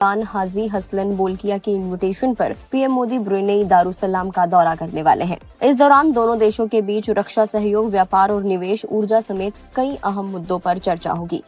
सुल्तान हाजी हसलन Bolkiah के invitation पर PM Modi Brunei Darussalam का दौरा करने वाले हैं। इस दौरान दोनों देशों के बीच रक्षा सहयोग, व्यापार और निवेश, ऊर्जा समेत कई अहम मुद्दों पर चर्चा होगी।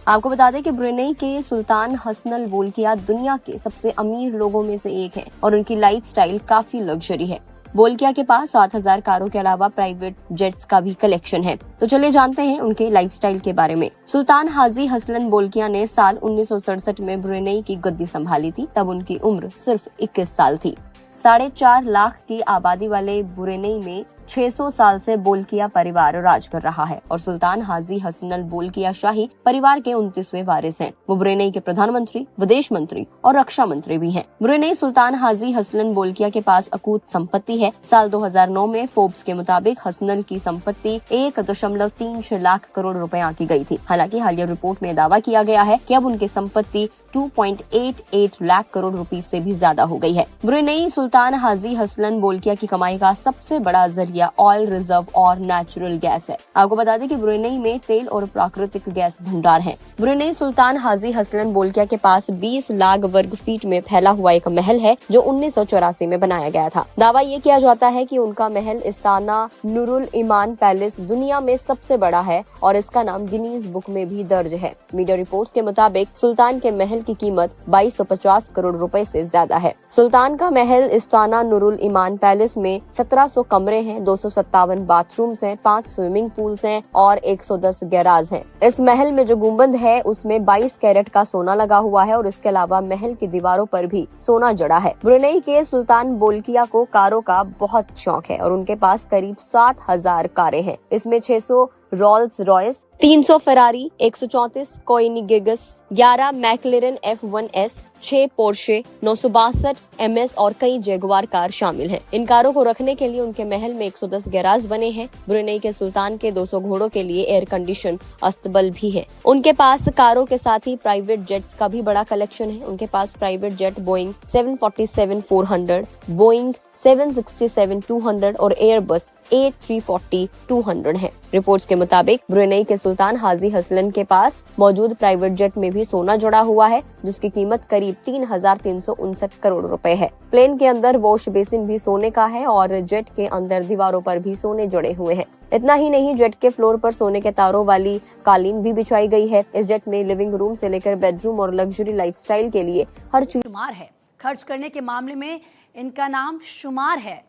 आपको बता दें कि ब्रुनेई के सुल्तान हसनल बोल्किया दुनिया के सबसे अमीर लोगों में से एक हैं और उनकी लाइफस्टाइल काफी लग्जरी है। बोल्किया के पास 7,000 कारों के अलावा प्राइवेट जेट्स का भी कलेक्शन है। तो चलिए जानते हैं उनके लाइफस्टाइल के बारे में। सुल्तान हाजी हसलन बोल्किया ने साल 1967 में ब्रुनेई की गद्दी संभाली थी। तब उनकी उम्र सिर्फ 21 साल थी। 4.5 लाख की आबादी वाले ब्रुनेई में 600 साल से बोल्किया परिवार राज कर रहा है और सुल्तान हाजी हसनल बोल्किया शाही परिवार के 29वें वारिस हैं। वो ब्रुनेई के प्रधानमंत्री, विदेश मंत्री और रक्षा मंत्री भी हैं। ब्रुनेई सुल्तान हाजी हसलन बोल्किया के पास अकूत संपत्ति है। साल 2009 में फोर्ब्स के मुताबिक हसनल की संपत्ति 1.36 लाख करोड़ रुपया की गई थी। हालांकि हालिया रिपोर्ट में दावा किया गया है कि अब उनकी संपत्ति 2.88 लाख करोड़ रुपए से भी ज्यादा हो गई है। ब्रुनेई सुल्तान हाजी हसलन बोल्किया की कमाई का सबसे बड़ा जरिया ऑयल रिजर्व और नेचुरल गैस है। आपको बता दें कि ब्रुनेई में तेल और प्राकृतिक गैस भंडार है। ब्रुनेई सुल्तान हाजी हसलन बोल्किया के पास 20 लाख वर्ग फीट में फैला हुआ एक महल है जो 1984 में बनाया गया था। दावा ये किया जाता है कि उनका महल इस्ताना नुरुल ईमान पैलेस दुनिया में सबसे बड़ा है और इसका नाम गिनीज बुक में भी दर्ज है। मीडिया रिपोर्ट्स के मुताबिक सुल्तान के महल की कीमत 2250 करोड़ रुपए से ज्यादा है। सुल्तान का महल इस्ताना नुरुल ईमान पैलेस में 1700 कमरे हैं, 257 बाथरूम्स हैं, 5 स्विमिंग पूल्स हैं और 110 गैराज हैं। इस महल में जो गुंबद है उसमें 22 कैरेट का सोना लगा हुआ है और इसके अलावा महल की दीवारों पर भी सोना जड़ा है। ब्रुनेई के सुल्तान बोल्किया को कारों का बहुत शौक है और उनके पास करीब 7,000 कारें हैं। इसमें 600 Rolls Royce, 300 Ferrari, 134 कोनिग्सेग, 11 मैक्लेरन F1S, 6 Porsche, 962 MS और कई जगुआर कार शामिल हैं। इन कारों को रखने के लिए उनके महल में 110 गैराज बने हैं। ब्रुनेई के सुल्तान के 200 घोड़ों के लिए एयर कंडीशन अस्तबल भी है। उनके पास कारों के साथ ही प्राइवेट जेट्स का भी बड़ा कलेक्शन है। उनके पास प्राइवेट जेट बोइंग 747-400, बोइंग 767-200 और एयरबस A340-200 है। रिपोर्ट्स के मुताबिक ब्रुनेई के सुल्तान हाजी हसलन के पास मौजूद प्राइवेट जेट में भी सोना जुड़ा हुआ है जिसकी कीमत करीब 3,359 करोड़ रुपए है। प्लेन के अंदर वॉश बेसिन भी सोने का है और जेट के अंदर दीवारों पर भी सोने जुड़े हुए हैं। इतना ही नहीं, जेट के फ्लोर पर सोने के तारों वाली कालीन भी बिछाई गई है। इस जेट में लिविंग रूम से लेकर बेडरूम और लग्जरी लाइफस्टाइल के लिए हर चीज शुमार है। खर्च करने के मामले में इनका नाम शुमार है।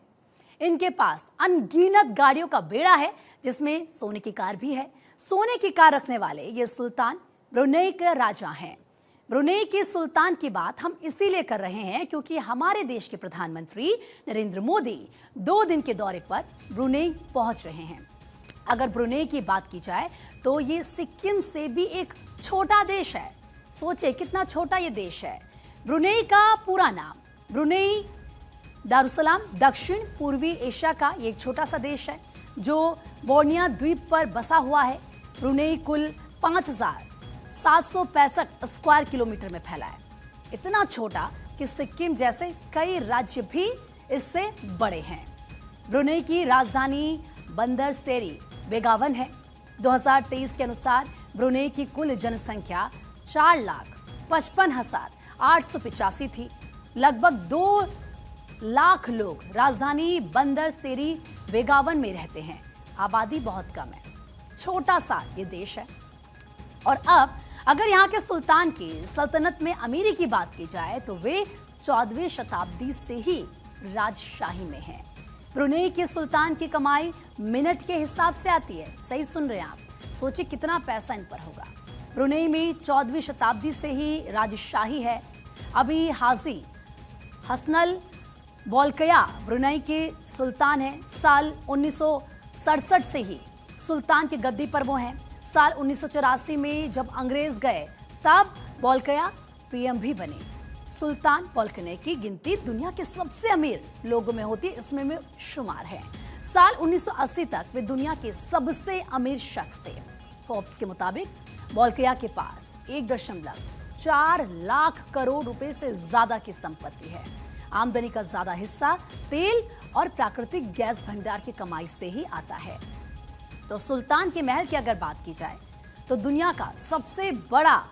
इनके पास अनगिनत गाड़ियों का बेड़ा है जिसमें सोने की कार भी है। सोने की कार रखने वाले ये सुल्तान ब्रुनेई के राजा हैं। ब्रुनेई के सुल्तान की बात हम इसीलिए कर रहे हैं क्योंकि हमारे देश के प्रधानमंत्री नरेंद्र मोदी 2 दिन के दौरे पर ब्रुनेई पहुंच रहे हैं। अगर ब्रुनेई की बात की जाए तो ये सिक्किम से भी एक छोटा देश है। सोचे कितना छोटा ये देश है। ब्रुनेई का पूरा नाम ब्रुनेई दारुसलाम दक्षिण पूर्वी एशिया का एक छोटा सा देश है जो बोर्निया द्वीप पर बसा हुआ है। ब्रुनेई कुल 5,765 स्क्वायर किलोमीटर में फैला है। इतना छोटा कि सिक्किम जैसे कई राज्य भी इससे बड़े हैं। ब्रुनेई की राजधानी बंदर सेरी बेगावन है। 2023 के अनुसार ब्रुनेई की कुल जनसंख्या 4,55,885 थी। लगभग 2 लाख लोग राजधानी बंदर सेरी बेगावन में रहते हैं। आबादी बहुत कम है, छोटा सा ये देश है। और अब अगर यहाँ के सुल्तान की सल्तनत में अमीरी की बात की जाए तो वे 14वीं शताब्दी से ही राजशाही में हैं। ब्रुनेई के सुल्तान की कमाई मिनट के हिसाब से आती है। सही सुन रहे हैं आप, सोचिए कितना पैसा इन पर होगा। ब्रुनेई में 14वीं शताब्दी से ही राजशाही है। अभी हाजी हसनल बोल्किया ब्रुनेई के सुल्तान हैं। साल 1967 से ही सुल्तान की गद्दी पर वो हैं। साल 1984 में जब अंग्रेज गए तब बोल्किया पीएम भी बने। सुल्तान बोल्किया की गिनती दुनिया के सबसे अमीर लोगों में होती है, इसमें में शुमार है। साल 1980 तक वे दुनिया के सबसे अमीर शख्स थे। फोर्ब्स के मुताबिक बोल्किया के पास 1.4 लाख करोड़ रुपए से ज्यादा की संपत्ति है। आमदनी का ज्यादा हिस्सा तेल और प्राकृतिक गैस भंडार की कमाई से ही आता है। तो सुल्तान के महल की अगर बात की जाए तो दुनिया का सबसे बड़ा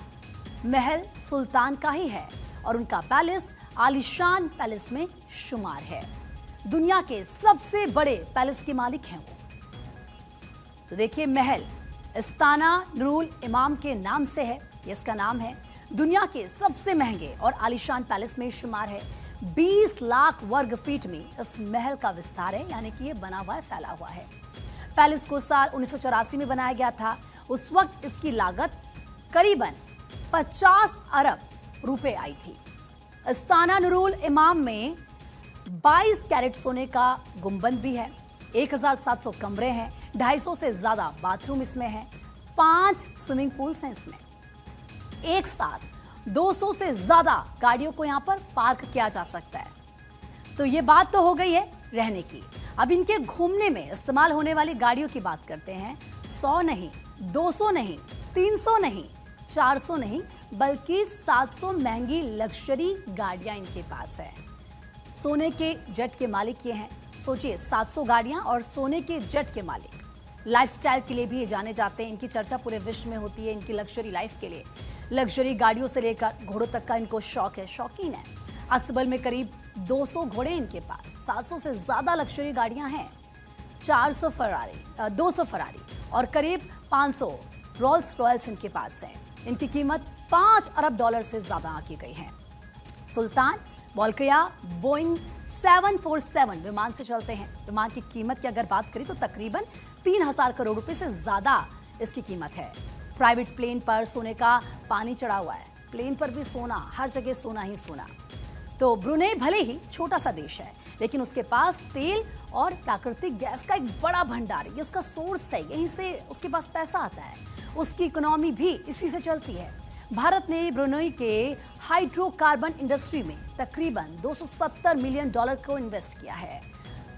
महल सुल्तान का ही है और उनका पैलेस आलीशान पैलेस में शुमार है। दुनिया के सबसे बड़े पैलेस के मालिक हैं वो। तो देखिए, महल इस्ताना नूरुल इमाम के नाम से है, ये इसका नाम है। दुनिया के सबसे महंगे और आलीशान पैलेस में शुमार है। 20 लाख वर्ग फीट में इस महल का विस्तार है, यानी कि ये बना हुआ है, फैला हुआ है। पैलेस को साल 1984 में बनाया गया था। उस वक्त इसकी लागत करीबन 50 अरब रुपए आई थी। इस्ताना नूरुल इमाम में 22 कैरेट सोने का गुंबद भी है। 1700 कमरे हैं, 250 से ज्यादा बाथरूम इसमें हैं, 5 स्विमिंग पूल्स हैं इसमें। एक साथ 200 से ज्यादा गाड़ियों को यहां पर पार्क किया जा सकता है। तो ये बात तो हो गई है रहने की। अब इनके घूमने में इस्तेमाल होने वाली गाड़ियों की बात करते हैं। 100 नहीं, 200 नहीं, 300 नहीं, 400 नहीं, बल्कि 700 महंगी लग्जरी गाड़ियां इनके पास है। सोने के जेट के मालिक ये हैं। सोचिए, 700 गाड़ियां और सोने के जेट के मालिक। लाइफस्टाइल के लिए भी ये जाने जाते हैं। इनकी चर्चा पूरे विश्व में होती है इनकी लग्जरी लाइफ के लिए। लग्जरी गाड़ियों से लेकर घोड़ों तक का इनको शौक है, शौकीन है। अस्तबल में करीब 200 घोड़े इनके पास, 700 से ज्यादा लग्जरी गाड़ियां हैं, 200 फरारी और करीब 500 रोल्स रॉयल्स इनके पास है। इनकी कीमत $5 अरब से ज्यादा आंकी गई है। सुल्तान बोल्किया बोइंग 747 विमान से चलते हैं। विमान की कीमत की अगर बात करें तो तकरीबन 3000 करोड़ रुपए से ज्यादा इसकी कीमत है। प्राइवेट प्लेन पर सोने का पानी चढ़ा हुआ है। प्लेन पर भी सोना, हर जगह सोना ही सोना। तो ब्रुनेई भले ही छोटा सा देश है, लेकिन उसके पास तेल और प्राकृतिक गैस का एक बड़ा भंडार है। ये उसका सोर्स है, यहीं से उसके पास पैसा आता है। उसकी इकोनॉमी भी इसी से चलती है। भारत ने ब्रुनेई के हाइड्रोकार्बन इंडस्ट्री में तकरीबन $270 मिलियन को इन्वेस्ट किया है।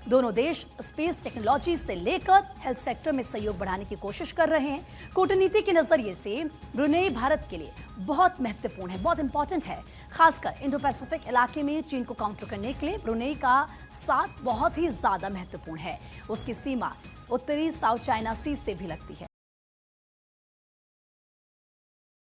दोनों देश स्पेस टेक्नोलॉजी से लेकर हेल्थ सेक्टर में सहयोग बढ़ाने की कोशिश कर रहे हैं। कूटनीति के नजरिए से ब्रुनेई भारत के लिए बहुत महत्वपूर्ण है, बहुत इंपॉर्टेंट है। खासकर इंडो पैसिफिक इलाके में चीन को काउंटर करने के लिए ब्रुनेई का साथ बहुत ही ज्यादा महत्वपूर्ण है। उसकी सीमा उत्तरी साउथ चाइना सी से भी लगती है।